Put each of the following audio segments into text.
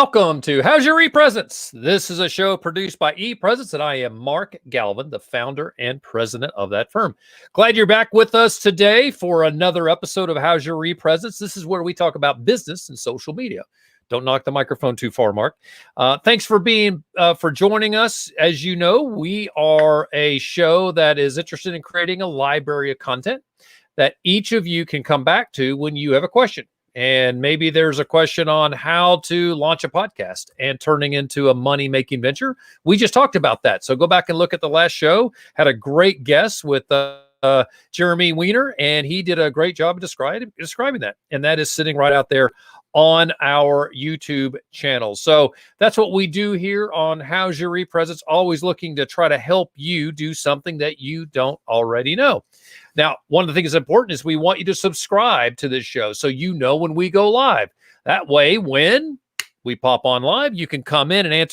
Welcome to How's Your ePresence? This is a show produced by ePresence, and I am Mark Galvin, the founder and president of that firm. Glad you're back with us today for another episode of How's Your ePresence. This is where we talk about business and social media. Don't knock the microphone too far, Mark. Thanks for joining us. As you know, we are a show that is interested in creating a library of content that each of you can come back to when you have a question. And maybe there's a question on how to launch a podcast and turning into a money-making venture. We just talked about that. So go back and look at the last show. Had a great guest with Jeremy Weiner, and he did a great job of describing that. And that is sitting right out there on our YouTube channel. So that's what we do here on How's Your ePresence, always looking to try to help you do something that you don't already know. Now, one of the things that's important is we want you to subscribe to this show so you know when we go live. That way, when we pop on live, you can come in and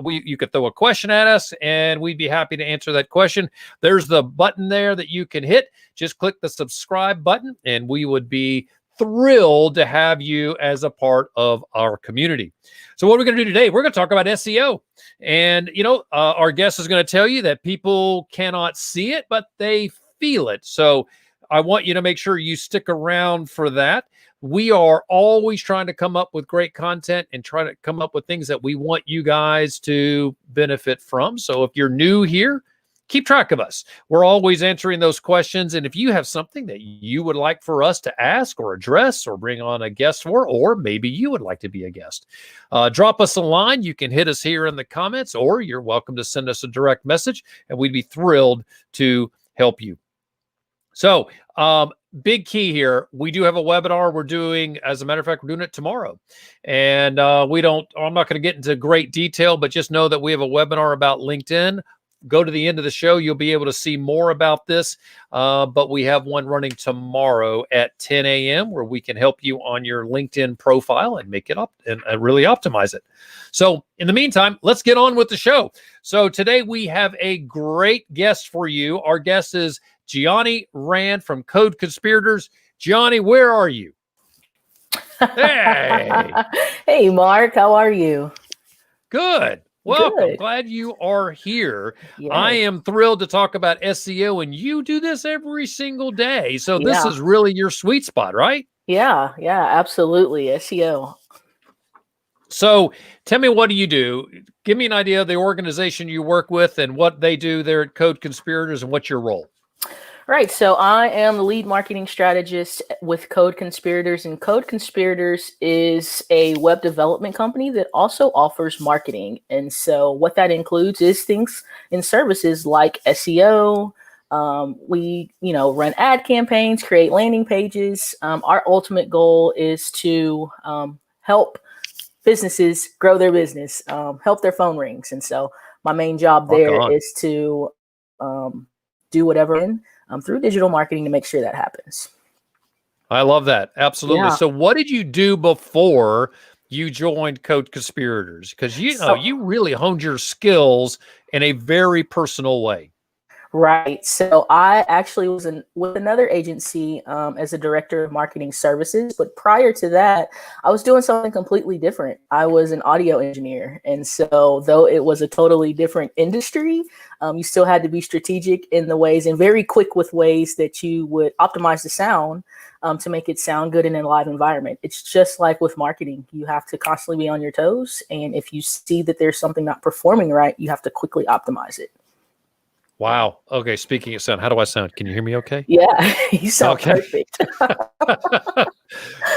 you could throw a question at us, and we'd be happy to answer that question. There's the button there that you can hit. Just click the subscribe button, and we would be thrilled to have you as a part of our community. So what we're going to do today, we're going to talk about SEO. And, our guest is going to tell you that people cannot see it, but they feel it. So I want you to make sure you stick around for that. We are always trying to come up with great content and try to come up with things that we want you guys to benefit from. So if you're new here, keep track of us. We're always answering those questions. And if you have something that you would like for us to ask or address or bring on a guest for, or maybe you would like to be a guest, drop us a line. You can hit us here in the comments, or you're welcome to send us a direct message, and we'd be thrilled to help you. So, big key here. We do have a webinar we're doing. As a matter of fact, we're doing it tomorrow. And I'm not going to get into great detail, but just know that we have a webinar about LinkedIn. Go to the end of the show. You'll be able to see more about this. But we have one running tomorrow at 10 a.m. where we can help you on your LinkedIn profile and make it up and really optimize it. So in the meantime, let's get on with the show. So today we have a great guest for you. Our guest is Gianni Rand from Code Conspirators. Gianni, where are you? Hey. Hey, Mark. How are you? Good. Welcome. Good. Glad you are here. Yes. I am thrilled to talk about SEO, and you do this every single day. So this Yeah. is really your sweet spot, right? Yeah, absolutely. SEO. So tell me, what do you do? Give me an idea of the organization you work with and what they do there at Code Conspirators and what's your role. Right. So I am the lead marketing strategist with Code Conspirators, and Code Conspirators is a web development company that also offers marketing. And so what that includes is things and services like SEO. We, run ad campaigns, create landing pages. Our ultimate goal is to help businesses grow their business, help their phone rings. And so my main job there is to do whatever through digital marketing to make sure that happens. I love that. Absolutely. Yeah. So what did you do before you joined Code Conspirators? Because you really honed your skills in a very personal way. Right. So I actually was with another agency as a director of marketing services. But prior to that, I was doing something completely different. I was an audio engineer. And so though it was a totally different industry, you still had to be strategic in the ways and very quick with ways that you would optimize the sound to make it sound good in a live environment. It's just like with marketing. You have to constantly be on your toes. And if you see that there's something not performing right, you have to quickly optimize it. Wow. Okay. Speaking of sound, how do I sound? Can you hear me okay? Yeah, you sound perfect.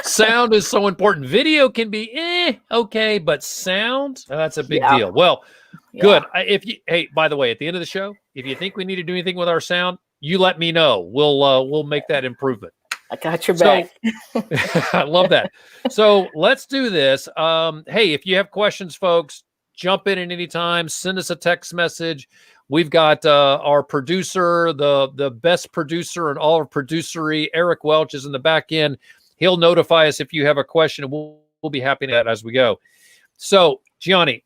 Sound is so important. Video can be okay, but sound, that's a big deal. Well, good. Hey, by the way, at the end of the show, if you think we need to do anything with our sound, you let me know. We'll make that improvement. I got your back. I love that. So let's do this. Hey, if you have questions, folks, jump in at any time. Send us a text message. We've got our producer, the best producer in all of producery, Eric Welch, is in the back end. He'll notify us if you have a question, and we'll be happy to that as we go. So, Gianni,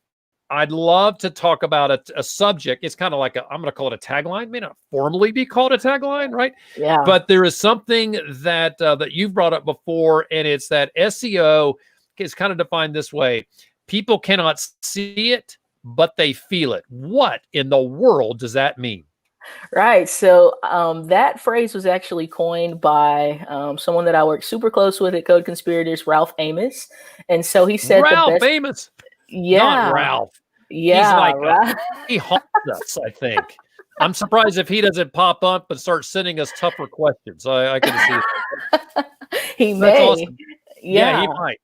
I'd love to talk about a subject. It's kind of like I'm going to call it a tagline. It may not formally be called a tagline, right? Yeah. But there is something that you've brought up before, and it's that SEO is kind of defined this way. People cannot see it, but they feel it. What in the world does that mean? Right. So that phrase was actually coined by someone that I work super close with at Code Conspirators, Ralph Amos. And so he said the Ralph best. Amos, not Yeah. Ralph. He's Yeah. like, Right. he haunts us, I think. I'm surprised if he doesn't pop up and start sending us tougher questions. I can see it. He That's may. awesome. Yeah, he Yeah. might.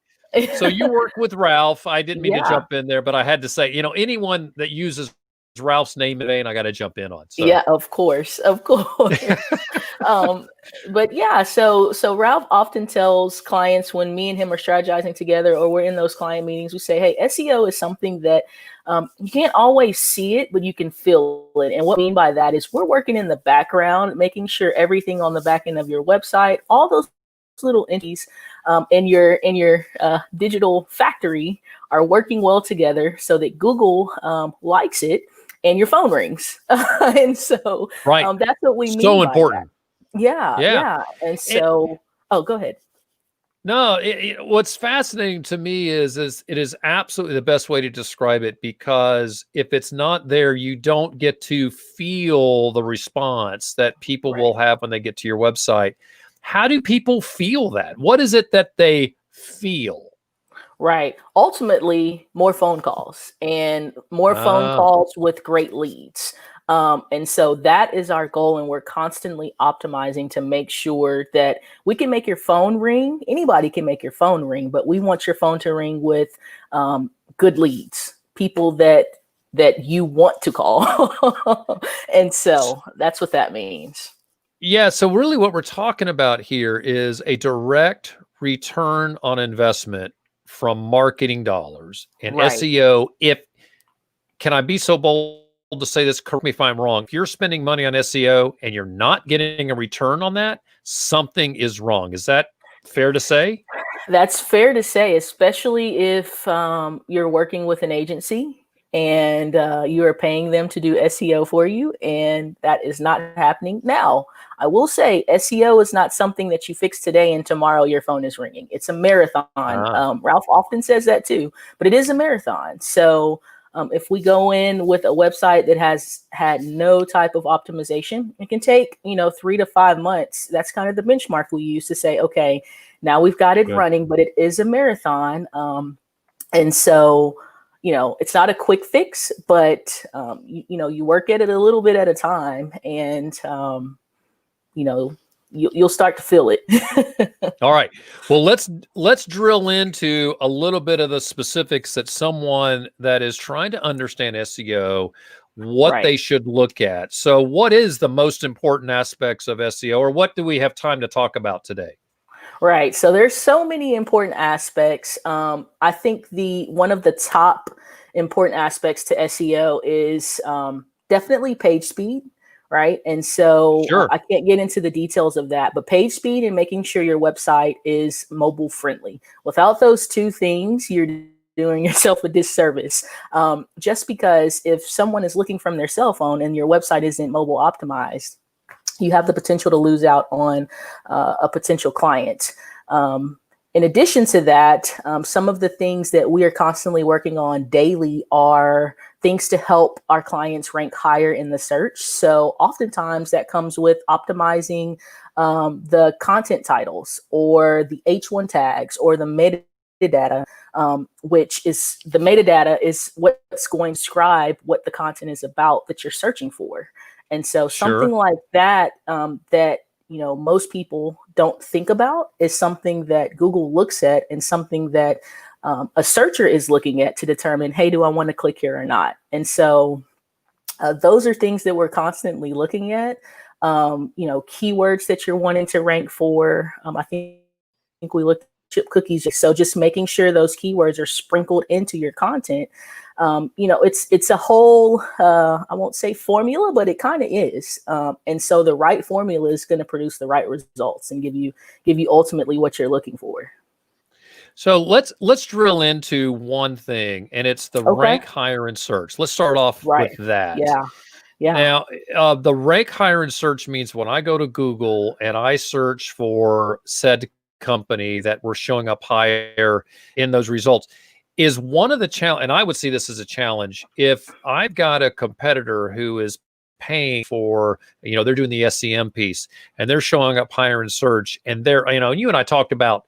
So you work with Ralph. I didn't mean to Yeah. jump in there, but I had to say, anyone that uses Ralph's name in vain, I got to jump in on. So Yeah, of course. Of course. um, but yeah, so Ralph often tells clients when me and him are strategizing together or we're in those client meetings, we say, hey, SEO is something that you can't always see it, but you can feel it. And what I mean by that is we're working in the background, making sure everything on the back end of your website, all those little entities in your digital factory are working well together so that Google likes it and your phone rings. And so right, that's what we mean so by important. that. Yeah, Yeah. yeah. And so, oh, go ahead. No, what's fascinating to me is it is absolutely the best way to describe it, because if it's not there, you don't get to feel the response that people will have when they get to your website. How do people feel that? What is it that they feel? Right. Ultimately, more phone calls and more phone Ah, calls with great leads. And so that is our goal. And we're constantly optimizing to make sure that we can make your phone ring. Anybody can make your phone ring, but we want your phone to ring with good leads, people that you want to call. And so that's what that means. yeah. So really what we're talking about here is a direct return on investment from marketing dollars and Right. SEO. Can I be so bold to say this? Correct me if I'm wrong. If you're spending money on SEO and you're not getting a return on that, something is wrong. Is that fair to say? That's fair to say, especially if you're working with an agency and you are paying them to do SEO for you, and that is not happening. Now, I will say SEO is not something that you fix today and tomorrow your phone is ringing. It's a marathon. Ah, Ralph often says that too, but it is a marathon. So if we go in with a website that has had no type of optimization, it can take 3 to 5 months. That's kind of the benchmark we use to say, okay, now we've got it good. running, but it is a marathon. And so, it's not a quick fix, but, you work at it a little bit at a time and, you'll start to feel it. All right. Well, let's drill into a little bit of the specifics that someone that is trying to understand SEO, what Right. they should look at. So, what is the most important aspects of SEO, or what do we have time to talk about today? Right. So there's so many important aspects. I think one of the top important aspects to SEO is definitely page speed. Right. And so Sure. I can't get into the details of that, but page speed and making sure your website is mobile friendly. Without those two things, you're doing yourself a disservice. Just because if someone is looking from their cell phone and your website isn't mobile optimized, you have the potential to lose out on a potential client. In addition to that, some of the things that we are constantly working on daily are things to help our clients rank higher in the search. So oftentimes that comes with optimizing the content titles or the H1 tags or the metadata, which is the metadata is what's going to describe what the content is about that you're searching for. And so something Sure. like that, that most people don't think about is something that Google looks at and something that a searcher is looking at to determine, hey, do I want to click here or not? And so those are things that we're constantly looking at. Keywords that you're wanting to rank for. I think we looked at chip cookies. So just making sure those keywords are sprinkled into your content. It's a whole, I won't say formula, but it kind of is. And so the right formula is going to produce the right results and give you ultimately what you're looking for. So let's drill into one thing, and it's the Okay. rank higher in search. Let's start off Right. with that. Yeah. Yeah. Now, the rank higher in search means when I go to Google and I search for said company that we're showing up higher in those results, is one of the challenge, and I would see this as a challenge. If I've got a competitor who is paying for, they're doing the SEM piece and they're showing up higher in search, and they're, you and I talked about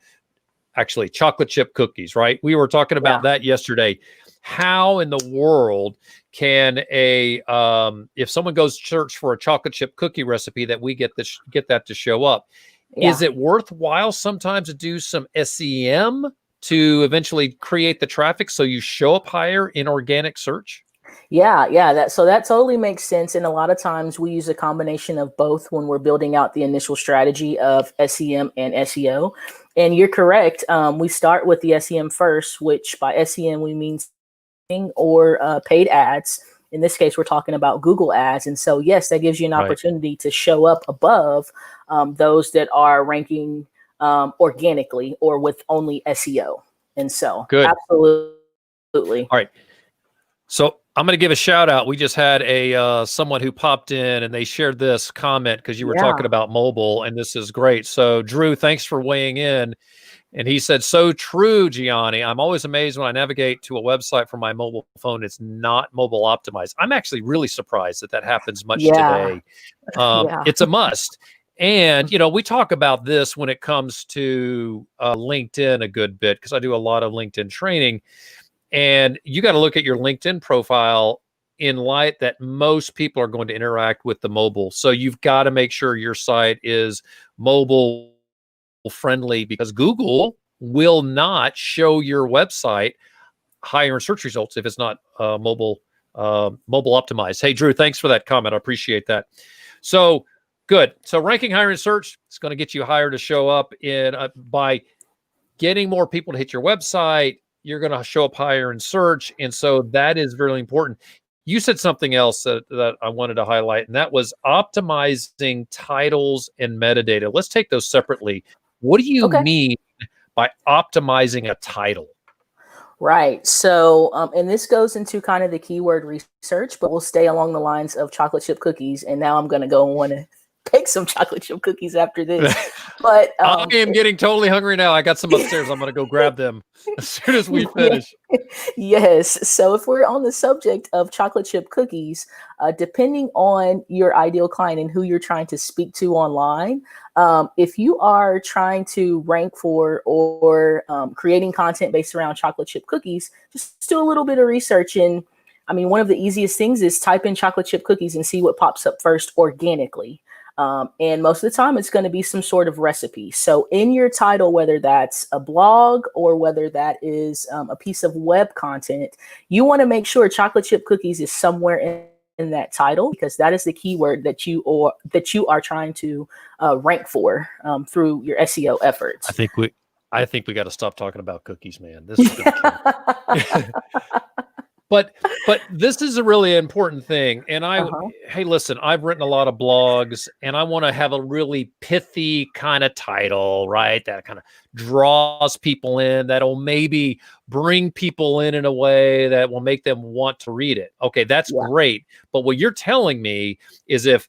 actually chocolate chip cookies, right? We were talking about that yesterday. How in the world can if someone goes search for a chocolate chip cookie recipe, that we get that to show up? Yeah. Is it worthwhile sometimes to do some SEM to eventually create the traffic so you show up higher in organic search? Yeah, that totally makes sense. And a lot of times we use a combination of both when we're building out the initial strategy of SEM and SEO. And you're correct. We start with the SEM first, which by SEM we mean or paid ads. In this case, we're talking about Google ads. And so, yes, that gives you an opportunity to show up above those that are ranking organically or with only SEO. And so, good. Absolutely. All right. So I'm going to give a shout out. We just had someone who popped in and they shared this comment because you were talking about mobile, and this is great. So Drew, thanks for weighing in. And he said, so true, Gianni. I'm always amazed when I navigate to a website from my mobile phone, it's not mobile optimized. I'm actually really surprised that happens much today. It's a must. And, we talk about this when it comes to LinkedIn a good bit, because I do a lot of LinkedIn training. And you got to look at your LinkedIn profile in light that most people are going to interact with the mobile. So you've got to make sure your site is mobile friendly, because Google will not show your website higher in search results if it's not mobile optimized. Hey, Drew, thanks for that comment. I appreciate that. So good. So ranking higher in search is going to get you higher to show up in by getting more people to hit your website. You're going to show up higher in search. And so that is really important. You said something else that I wanted to highlight, and that was optimizing titles and metadata. Let's take those separately. What do you mean by optimizing a title? Right. So, and this goes into kind of the keyword research, but we'll stay along the lines of chocolate chip cookies. And now I'm going to go and want to bake some chocolate chip cookies after this. But I am getting totally hungry now. I got some upstairs. I'm going to go grab them as soon as we finish. Yes. So if we're on the subject of chocolate chip cookies, depending on your ideal client and who you're trying to speak to online, if you are trying to rank for or creating content based around chocolate chip cookies, just do a little bit of research. And I mean, one of the easiest things is type in chocolate chip cookies and see what pops up first organically. And most of the time it's going to be some sort of recipe. So in your title, whether that's a blog or whether that is a piece of web content, you want to make sure chocolate chip cookies is somewhere in that title, because that is the keyword that you are trying to rank for through your SEO efforts. I think we got to stop talking about cookies, man. This is But this is a really important thing. And hey, listen, I've written a lot of blogs, and I want to have a really pithy kind of title, right? That kind of draws people in, that'll maybe bring people in a way that will make them want to read it. Okay, that's great. But what you're telling me is, if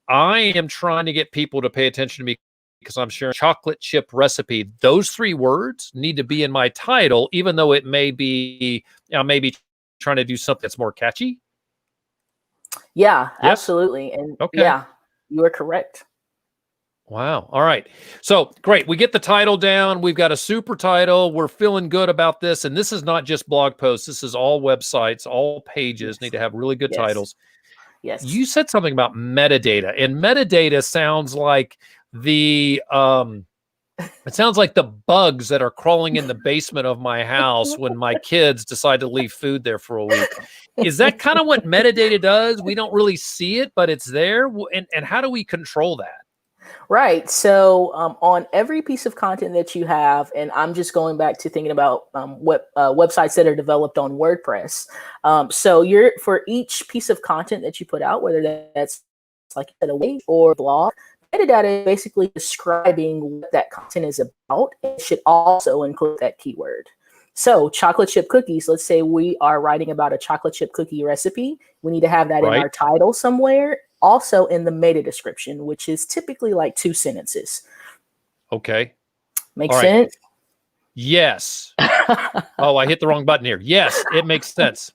I am trying to get people to pay attention to me because I'm sharing chocolate chip recipe, those 3 words need to be in my title, even though it may be, maybe trying to do something that's more catchy. Yeah, absolutely. And yeah, you are correct. Wow. All right. So great. We get the title down. We've got a super title. We're feeling good about this. And this is not just blog posts. This is all websites, all pages need to have really good titles. Yes. You said something about metadata, and metadata sounds like the bugs that are crawling in the basement of my house when my kids decide to leave food there for a week. Is that kind of what metadata does? We don't really see it, but it's there. And how do we control that? Right. So on every piece of content that you have, and I'm just going back to thinking about websites that are developed on WordPress. So for each piece of content that you put out, whether that's like a web or blog, metadata is basically describing what that content is about. It should also include that keyword. So chocolate chip cookies, let's say we are writing about a chocolate chip cookie recipe. We need to have that in our title somewhere. Also in the meta description, which is typically like 2 sentences. Okay. Makes sense? Yes. Oh, I hit the wrong button here. Yes, it makes sense.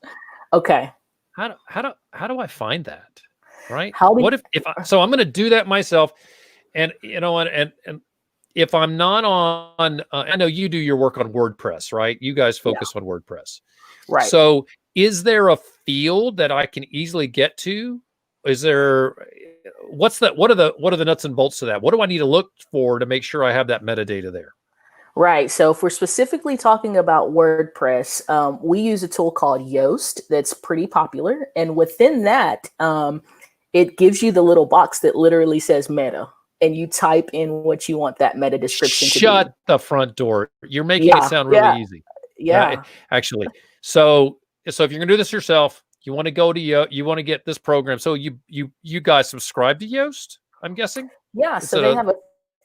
Okay. How do I find that? Right? How do What so I'm going to do that myself, and you know what? And if I'm not on, I know you do your work on WordPress, right? You guys focus on WordPress, Right. So, is there a field that I can easily get to? Is there? What's that? What are the nuts and bolts to that? What do I need to look for to make sure I have that metadata there? Right. So if we're specifically talking about WordPress, we use a tool called Yoast that's pretty popular. And within that, it gives you the little box that literally says meta. And you type in what you want that meta description to be. Shut the front door. You're making it sound really easy. Yeah. Actually. So if you're gonna do this yourself, you want to go to you want to get this program. So you guys subscribe to Yoast, I'm guessing? Yeah. So they have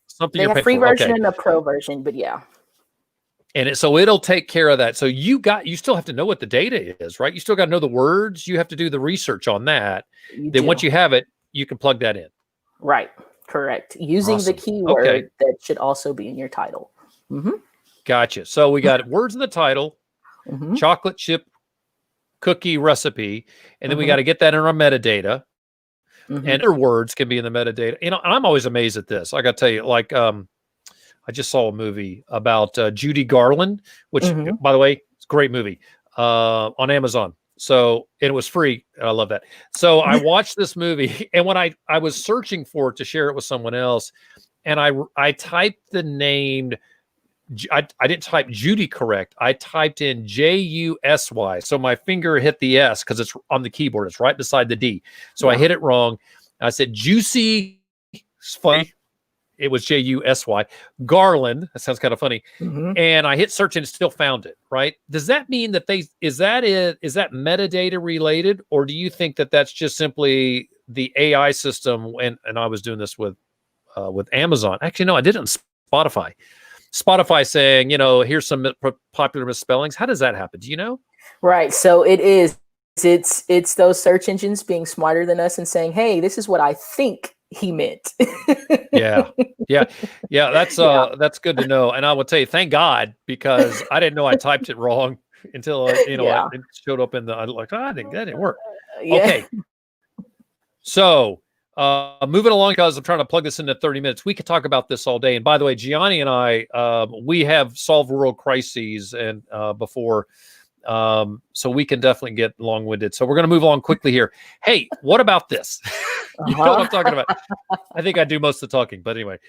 something you're paying free for. version and a pro version, but yeah. And so it'll take care of that. So you still have to know what the data is, right? You still got to know the words. You have to do the research on that. Then once you have it, you can plug that in. Right. Correct. Using the keyword that should also be in your title. Mm-hmm. Gotcha. So we got words in the title, chocolate chip cookie recipe, and then we got to get that in our metadata. And other words can be in the metadata. You know, I'm always amazed at this. I got to tell you, like, I just saw a movie about Judy Garland, which, by the way, it's a great movie on Amazon. So it was free. And I love that. So I watched this movie, and when I was searching for it to share it with someone else, and I typed the name. I didn't type Judy correct. I typed in Jusy. So my finger hit the S because it's on the keyboard. It's right beside the D. So I hit it wrong. I said juicy. Funny. It was Jusy. Garland. That sounds kind of funny. And I hit search and still found it. Right? Does that mean that is that metadata related, or do you think that that's just simply the AI system? And I was doing this with Amazon. Actually, no, I did it on Spotify. Spotify saying, you know, here's some popular misspellings. How does that happen? Do you know? Right. So it's those search engines being smarter than us and saying, hey, this is what I think he meant. Yeah. That's good to know. And I will tell you, thank God, because I didn't know I typed it wrong until it showed up in the. I like, I think that didn't work. Okay. So. Moving along, because I'm trying to plug this into 30 minutes. We could talk about this all day. And by the way, Gianni and I, we have solved world crises and before, so we can definitely get long-winded. So we're going to move along quickly here. Hey, what about this? You know what I'm talking about? I think I do most of the talking, but anyway,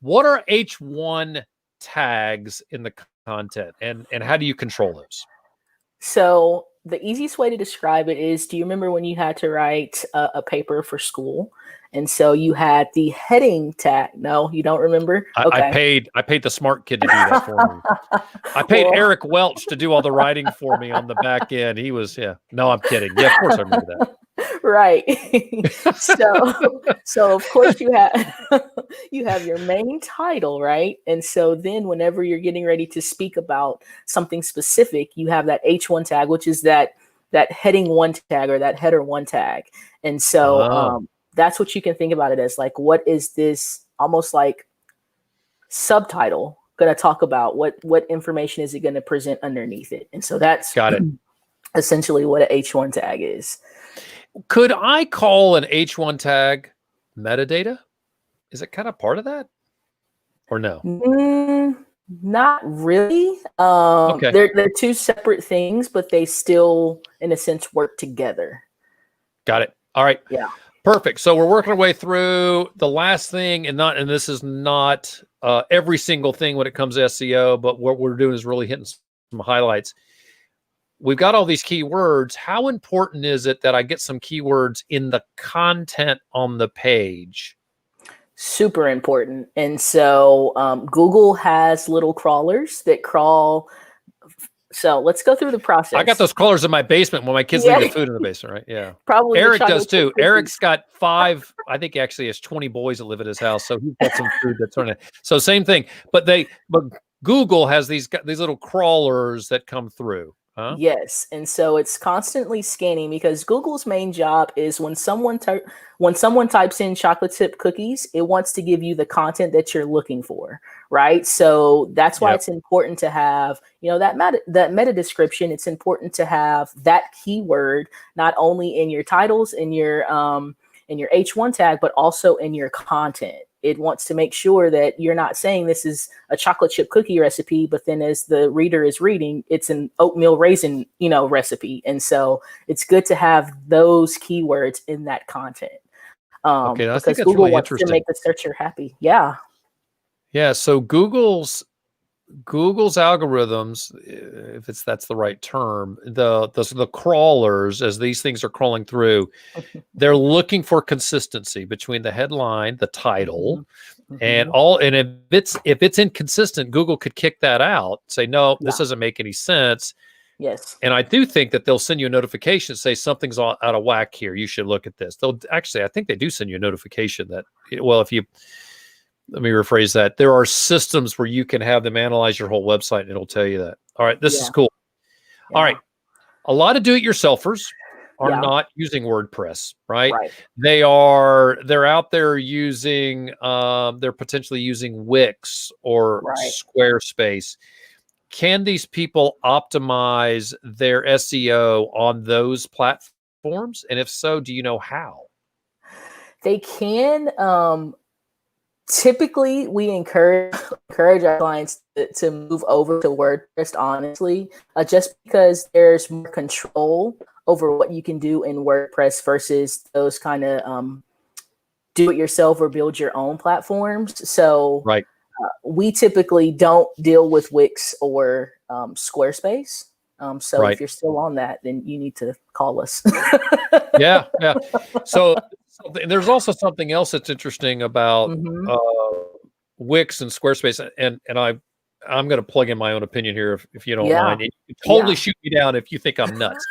what are H1 tags in the content, and how do you control those? So the easiest way to describe it is, do you remember when you had to write a paper for school? And so you had the heading tag. No, you don't remember? Okay. I paid the smart kid to do that for me. I paid Eric Welch to do all the writing for me on the back end. He was, no, I'm kidding. Yeah, of course I remember that. Right. So of course you have your main title, right? And so then whenever you're getting ready to speak about something specific, you have that H1 tag, which is that heading 1 tag or that header 1 tag. And so that's what you can think about it as. Like, what is this almost like subtitle going to talk about? What information is it going to present underneath it? And so that's got it. Essentially what an H1 tag is. Could I call an H1 tag metadata? Is it kind of part of that, or no? Not really. Okay. They're two separate things, but they still, in a sense, work together. Got it. All right. Yeah. Perfect. So we're working our way through the last thing, and this is not every single thing when it comes to SEO, but what we're doing is really hitting some highlights. We've got all these keywords. How important is it that I get some keywords in the content on the page? Super important. And so Google has little crawlers that crawl. So let's go through the process. I got those crawlers in my basement when my kids leave the food in the basement, right? Yeah. Probably. Eric does too. Eric's got 5, I think he actually has 20 boys that live at his house. So he's got some food that's on it. So same thing. But Google has these little crawlers that come through. Huh? Yes, and so it's constantly scanning because Google's main job is when someone types in chocolate chip cookies, it wants to give you the content that you're looking for, right? So that's why Yep. it's important to have, that meta description. It's important to have that keyword not only in your titles, in your H1 tag, but also in your content. It wants to make sure that you're not saying this is a chocolate chip cookie recipe, but then as the reader is reading, it's an oatmeal raisin, recipe. And so it's good to have those keywords in that content, Okay, I think because that's Google really wants to interesting. make the searcher happy. Yeah. Yeah, so Google's algorithms, if that's the right term, the crawlers, as these things are crawling through, they're looking for consistency between the headline, the title, Mhm. and Mhm. all. And if it's inconsistent, Google could kick that out, say, no, this Yeah. doesn't make any sense. Yes. And I do think that they'll send you a notification, say something's out of whack here. You should look at this. They'll actually, I think they do send you a notification that, well, if you, let me rephrase that. There are systems where you can have them analyze your whole website and it'll tell you that. All right, this is Yeah. cool. All Yeah. right. A lot of do-it-yourselfers are Yeah. not using WordPress, right? Right. They're out there using, they're potentially using Wix or Right. Squarespace. Can these people optimize their SEO on those platforms? And if so, do you know how? They can. Typically, we encourage our clients to move over to WordPress, honestly, just because there's more control over what you can do in WordPress versus those kind of do it yourself or build your own platforms. So Right, we typically don't deal with Wix or Squarespace. So if right. you're still on that, then you need to call us. Yeah, yeah. So there's also something else that's interesting about Hmm. uh, Wix and Squarespace, and I'm going to plug in my own opinion here, if you don't Yeah. mind. And you can totally Yeah. shoot me down if you think I'm nuts.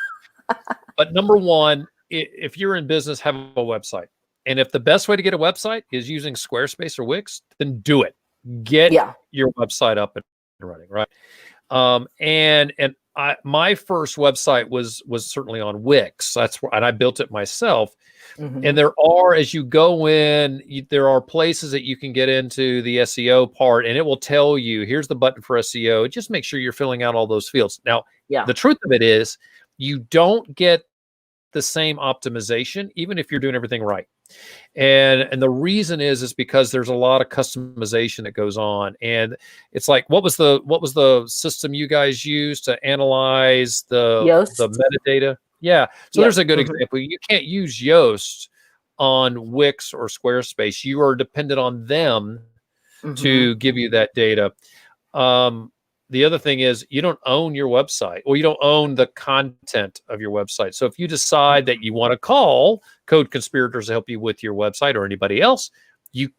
But number one, if you're in business, have a website. And if the best way to get a website is using Squarespace or Wix, then do it. Get Yeah. your website up and running, right? And my first website was certainly on Wix. That's where, and I built it myself. Hmm. And there are, as you go in, there are places that you can get into the SEO part, and it will tell you, here's the button for SEO. Just make sure you're filling out all those fields. Now, Yeah. the truth of it is, you don't get the same optimization, even if you're doing everything right. And the reason is because there's a lot of customization that goes on. And it's like, what was the system you guys used to analyze the Yoast. metadata? Yeah. So Yep. there's a good Hmm. example. You can't use Yoast on Wix or Squarespace. You are dependent on them Hmm. to give you that data. Um, the other thing is, you don't own your website, or you don't own the content of your website. So if you decide that you want to call Code Conspirators to help you with your website, or anybody else, you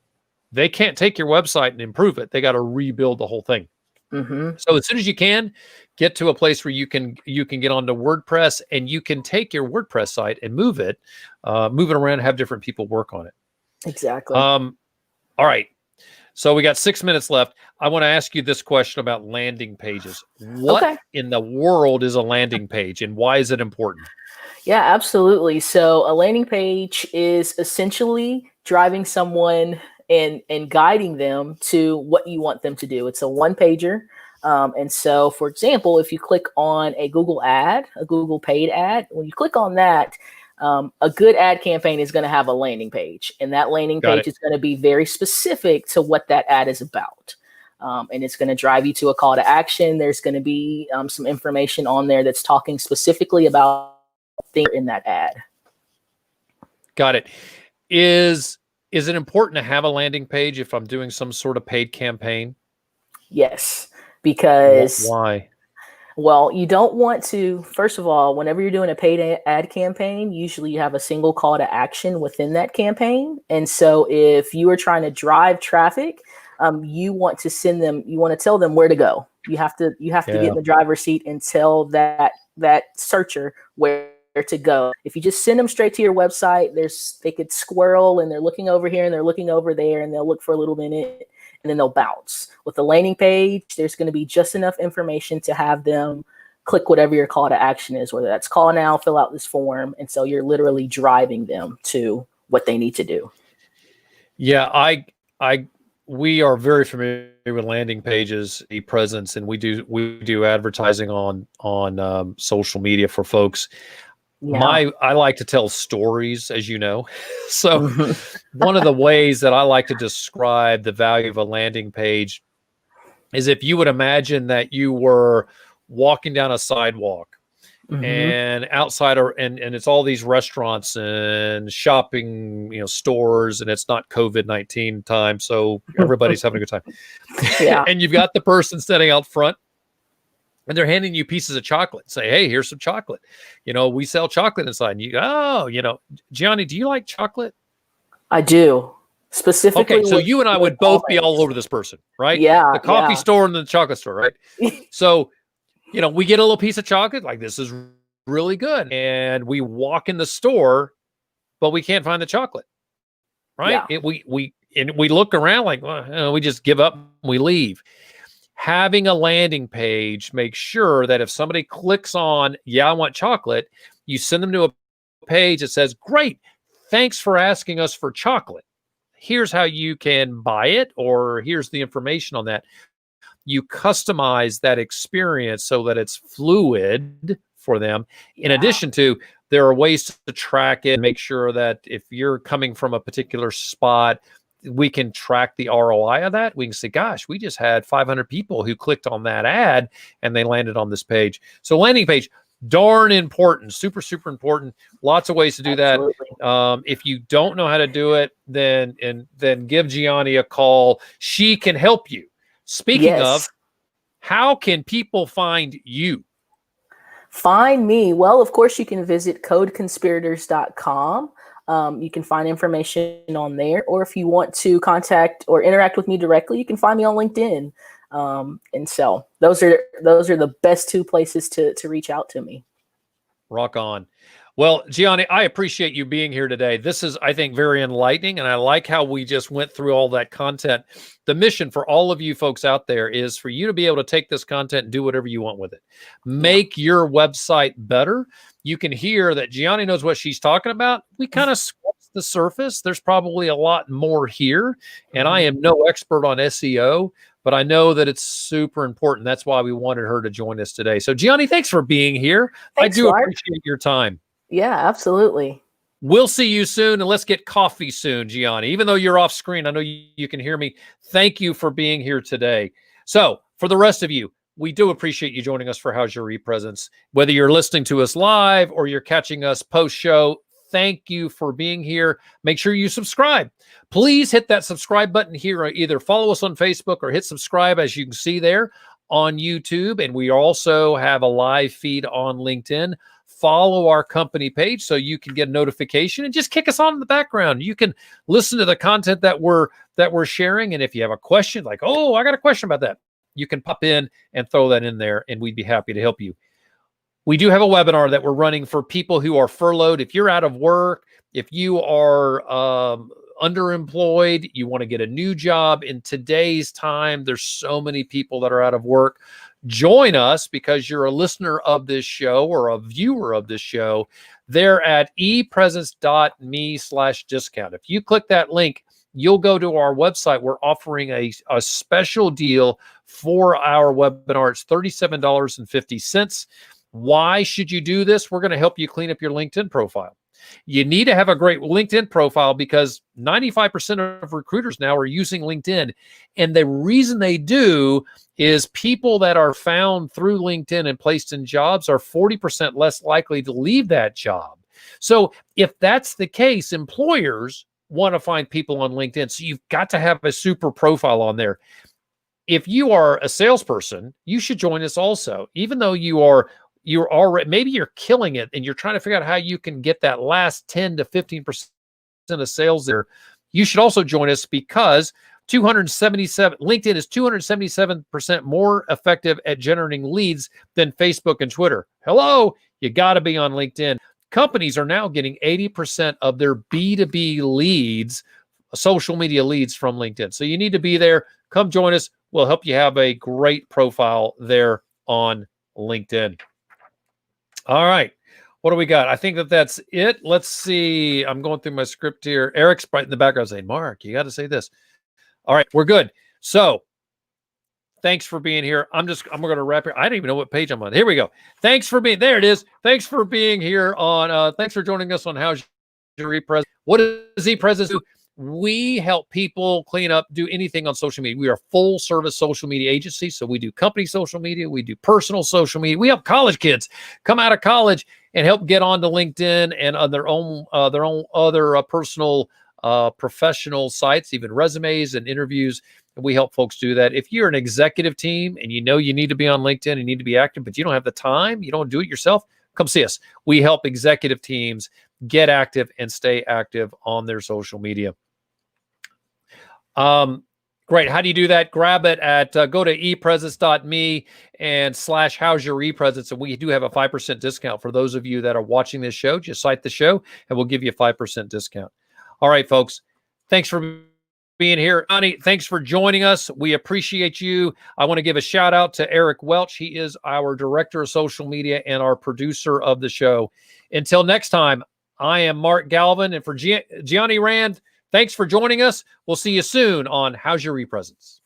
they can't take your website and improve it. They got to rebuild the whole thing. Hmm. So as soon as you can, get to a place where you can get onto WordPress, and you can take your WordPress site and move it around, have different people work on it. Exactly. All right. So we got 6 minutes left. I want to ask you this question about landing pages. What Okay. in the world is a landing page, and why is it important? Yeah, absolutely. So a landing page is essentially driving someone and guiding them to what you want them to do. It's a one pager. And so, for example, if you click on a Google ad, a Google paid ad, when you click on that, a good ad campaign is going to have a landing page. And that landing Got page it. is going to be very specific to what that ad is about. And it's going to drive you to a call to action. There's going to be some information on there that's talking specifically about things in that ad. Got it. Is it important to have a landing page if I'm doing some sort of paid campaign? Yes, because, Why? well, you don't want to, first of all, whenever you're doing a paid ad campaign, usually you have a single call to action within that campaign. And so if you are trying to drive traffic, you want to send them, you want to tell them where to go. You have to get Yeah. in the driver's seat and tell that searcher where to go. If you just send them straight to your website, they could squirrel, and they're looking over here and they're looking over there, and they'll look for a little minute and then they'll bounce. With the landing page, there's going to be just enough information to have them click whatever your call to action is, whether that's call now, fill out this form. And so you're literally driving them to what they need to do. Yeah, we are very familiar with landing pages, e-presence, and we do advertising on social media for folks. Yeah. I like to tell stories, as you know. So Mhm. one of the ways that I like to describe the value of a landing page is if you would imagine that you were walking down a sidewalk Mhm. and outside and it's all these restaurants and shopping, stores, and it's not COVID-19 time, so everybody's having a good time. Yeah. And you've got the person standing out front and they're handing you pieces of chocolate. Say, hey, here's some chocolate. We sell chocolate inside. And Gianni, do you like chocolate? I do. Specifically. Okay, so you and I would both be all over this person, right? Yeah. The coffee store and the chocolate store, right? So, we get a little piece of chocolate, like, this is really good. And we walk in the store, but we can't find the chocolate, right? Yeah. We look around like, well, we just give up and we leave. Having a landing page makes sure that if somebody clicks on, I want chocolate, you send them to a page that says, great, thanks for asking us for chocolate. Here's how you can buy it, or here's the information on that. You customize that experience so that it's fluid for them. In addition to, there are ways to track it and make sure that if you're coming from a particular spot, we can track the ROI of that. We can say, gosh, we just had 500 people who clicked on that ad and they landed on this page. So landing page, darn important, super, super important. Lots of ways to do Absolutely. that. If you don't know how to do it, then give Gianni a call. She can help you. Speaking of, how can people find you? Find me. Well, of course, you can visit codeconspirators.com. You can find information on there, or if you want to contact or interact with me directly, you can find me on LinkedIn. And so those are the best two places to reach out to me. Rock on. Well, Gianni, I appreciate you being here today. This is, I think, very enlightening, and I like how we just went through all that content. The mission for all of you folks out there is for you to be able to take this content and do whatever you want with it. Make your website better. You can hear that Gianni knows what she's talking about. We kind of scratched the surface. There's probably a lot more here, and I am no expert on SEO, but I know that it's super important. That's why we wanted her to join us today. So, Gianni, thanks for being here. Thanks, I do Mark. appreciate your time. Yeah, absolutely. We'll see you soon, and let's get coffee soon, Gianni. Even though you're off screen, I know you can hear me. Thank you for being here today. So, for the rest of you, we do appreciate you joining us for How's Your E-Presence. Whether you're listening to us live or you're catching us post-show, thank you for being here. Make sure you subscribe. Please hit that subscribe button here. Either follow us on Facebook or hit subscribe, as you can see there on YouTube. And we also have a live feed on LinkedIn. Follow our company page so you can get a notification and just kick us on in the background. You can listen to the content that we're sharing. And if you have a question, like, oh, I got a question about that, you can pop in and throw that in there, and we'd be happy to help you. We do have a webinar that we're running for people who are furloughed. If you're out of work, if you are underemployed, you want to get a new job in today's time, there's so many people that are out of work. Join us because you're a listener of this show or a viewer of this show. They're at epresence.me/discount. If you click that link, you'll go to our website. We're offering a special deal for our webinar. It's $37.50. Why should you do this? We're going to help you clean up your LinkedIn profile. You need to have a great LinkedIn profile because 95% of recruiters now are using LinkedIn. And the reason they do is people that are found through LinkedIn and placed in jobs are 40% less likely to leave that job. So if that's the case, employers want to find people on LinkedIn. So you've got to have a super profile on there. If you are a salesperson, you should join us also. Even though you're already, maybe you're killing it and you're trying to figure out how you can get that last 10 to 15% of sales there, you should also join us because LinkedIn is 277% more effective at generating leads than Facebook and Twitter. Hello, you got to be on LinkedIn. Companies are now getting 80% of their B2B leads, social media leads, from LinkedIn. So you need to be there. Come join us. We'll help you have a great profile there on LinkedIn. All right. What do we got? I think that's it. Let's see. I'm going through my script here. Eric's right in the background saying, Mark, you got to say this. All right, we're good. So thanks for being here. I'm going to wrap here. I don't even know what page I'm on. Here we go. Thanks for being, there it is. Thanks for being here on, thanks for joining us on How's Your ePresence. What does ePresence do? We help people clean up, do anything on social media. We are a full service social media agency. So we do company social media. We do personal social media. We help college kids come out of college and help get onto LinkedIn and on their own other personal professional sites, even resumes and interviews. And we help folks do that. If you're an executive team and you know you need to be on LinkedIn and you need to be active, but you don't have the time, you don't do it yourself, come see us. We help executive teams get active and stay active on their social media. Great. How do you do that? Grab it at go to epresence.me and /how's your epresence. And we do have a 5% discount for those of you that are watching this show. Just cite the show and we'll give you a 5% discount. All right, folks. Thanks for being here. Gianni, thanks for joining us. We appreciate you. I want to give a shout out to Eric Welch. He is our director of social media and our producer of the show. Until next time, I am Mark Galvin. And for Gianni Rand, thanks for joining us. We'll see you soon on How's Your ePresence.